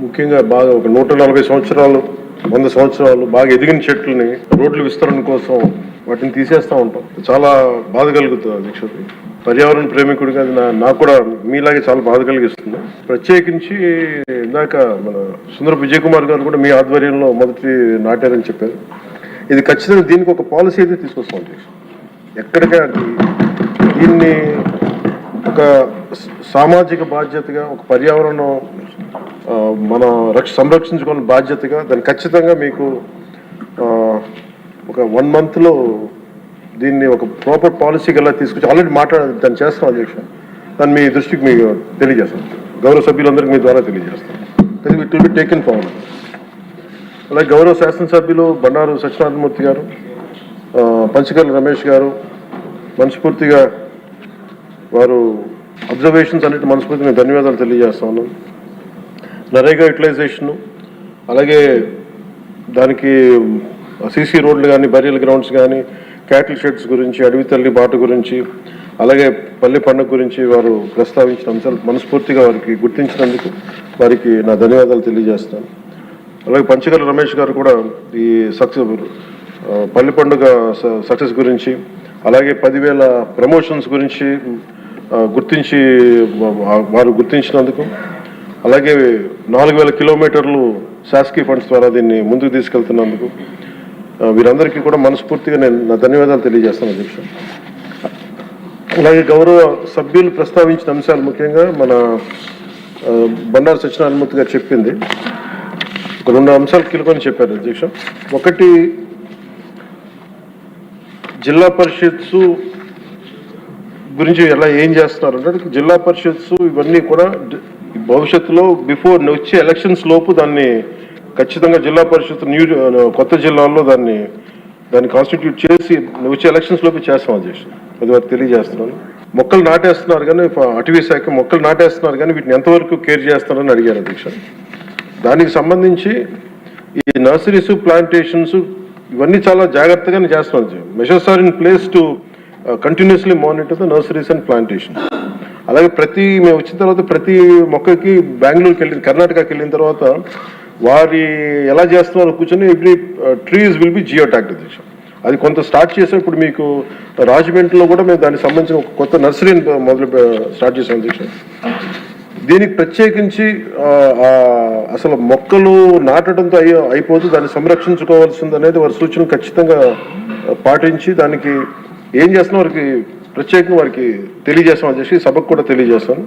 ముఖ్యంగా బాగా ఒక 140 సంవత్సరాలు 100 సంవత్సరాలు బాగా ఎదిగిన చెట్లని రోడ్ల విస్తరణ కోసం వాటిని తీసేస్తూ ఉంటాం. చాలా బాధ కలుగుతుంది అధ్యక్షుడు. పర్యావరణ ప్రేమికుడిగా నాకు కూడా మీలాగే చాలా బాధ కలిగిస్తుంది. ప్రత్యేకించి ఇందాక మన సుందరపు విజయ్ కుమార్ గారు కూడా మీ ఆధ్వర్యంలో మొదటి నాటారని చెప్పారు. ఇది ఖచ్చితంగా దీనికి ఒక పాలసీ అయితే తీసుకొస్తాం అధ్యక్షుడు. ఎక్కడికైనా దీన్ని ఒక సామాజిక బాధ్యతగా, ఒక పర్యావరణం మనం సంరక్షించుకునే బాధ్యతగా దాన్ని ఖచ్చితంగా మీకు ఒక 1 monthలో దీన్ని ఒక ప్రాపర్ పాలసీకి ఎలా తీసుకొచ్చి ఆల్రెడీ దాన్ని చేస్తాం అధ్యక్ష. దాన్ని మీ దృష్టికి మీకు తెలియజేస్తాం, గౌరవ సభ్యులందరికీ మీ ద్వారా తెలియజేస్తాం. It will be taken forward. అలాగే గౌరవ శాసనసభ్యులు బండారు సత్యనారాయణమూర్తి గారు, పంచకర్ల రమేష్ గారు మనస్ఫూర్తిగా వారు అబ్జర్వేషన్స్ అన్నిటి మనస్ఫూర్తిగా ధన్యవాదాలు తెలియజేస్తా ఉన్నాను. నరేగా యూటిలైజేషను, అలాగే దానికి సీసీ రోడ్లు కానీ, బరియల్ గ్రౌండ్స్ కానీ, క్యాటిల్ షెడ్స్ గురించి, అడవి తల్లి బాట గురించి, అలాగే పల్లె పండుగ గురించి వారు ప్రస్తావించిన అంశాలు మనస్ఫూర్తిగా వారికి గుర్తించినందుకు వారికి నా ధన్యవాదాలు తెలియజేస్తాను. అలాగే పంచకర్ల రమేష్ గారు కూడా ఈ పల్లె పండుగ సక్సెస్ గురించి, అలాగే 10,000 ప్రమోషన్స్ గురించి గుర్తించి వారు గుర్తించినందుకు, అలాగే 4,000 కిలోమీటర్లు శాసకీయ ఫండ్స్ ద్వారా దీన్ని ముందుకు తీసుకెళ్తున్నందుకు వీరందరికీ కూడా మనస్ఫూర్తిగా నేను నా ధన్యవాదాలు తెలియజేస్తాను అధ్యక్ష. అలాగే గౌరవ సభ్యులు ప్రస్తావించిన అంశాలు ముఖ్యంగా మన బండారు సత్యనారాయణమూర్తి గారు చెప్పింది ఒక 2 అంశాలు కీలకమని చెప్పారు అధ్యక్ష. ఒకటి, జిల్లా పరిషత్స్ గురించి ఎలా ఏం చేస్తున్నారు అంటే, జిల్లా పరిషత్స్ ఇవన్నీ కూడా భవిష్యత్తులో బిఫోర్ వచ్చే ఎలక్షన్స్ లోపు దాన్ని ఖచ్చితంగా జిల్లా పరిషత్ కొత్త జిల్లాల్లో దాన్ని కాన్స్టిట్యూట్ చేసి వచ్చే ఎలక్షన్స్ లోపు చేస్తాం అధ్యక్ష. అది వారికి తెలియజేస్తున్నాను. మొక్కలు నాటేస్తున్నారు కానీ, అటవీ శాఖ మొక్కలు నాటేస్తున్నారు కానీ వీటిని ఎంతవరకు కేర్ చేస్తున్నారని అడిగారు అధ్యక్ష. దానికి సంబంధించి ఈ నర్సరీస్, ప్లాంటేషన్స్ ఇవన్నీ చాలా జాగ్రత్తగానే చేస్తున్నాం. Measures are in place to continuously monitor the nurseries and plantation. అలాగే మేము వచ్చిన తర్వాత ప్రతి మొక్కకి బెంగళూరుకి వెళ్ళిన, కర్ణాటకకి వెళ్ళిన తర్వాత వారి ఎలా చేస్తున్నారో కూర్చొని every trees will be geo tagged అధ్యక్ష. అది కొంత స్టార్ట్ చేసాం. ఇప్పుడు మీకు రాజమండ్రిలో కూడా మేము దానికి సంబంధించిన ఒక కొత్త నర్సరీని స్టార్ట్ చేసాం అధ్యక్ష. దీనికి ప్రత్యేకించి అసలు మొక్కలు నాటడంతో అయిపోతూ దాన్ని సంరక్షించుకోవాల్సింది అనేది వారి సూచనలు ఖచ్చితంగా పాటించి దానికి ఏం చేస్తున్నా వారికి ప్రత్యేకంగా వారికి తెలియజేస్తామని చెప్పి సభకు కూడా తెలియజేస్తాను.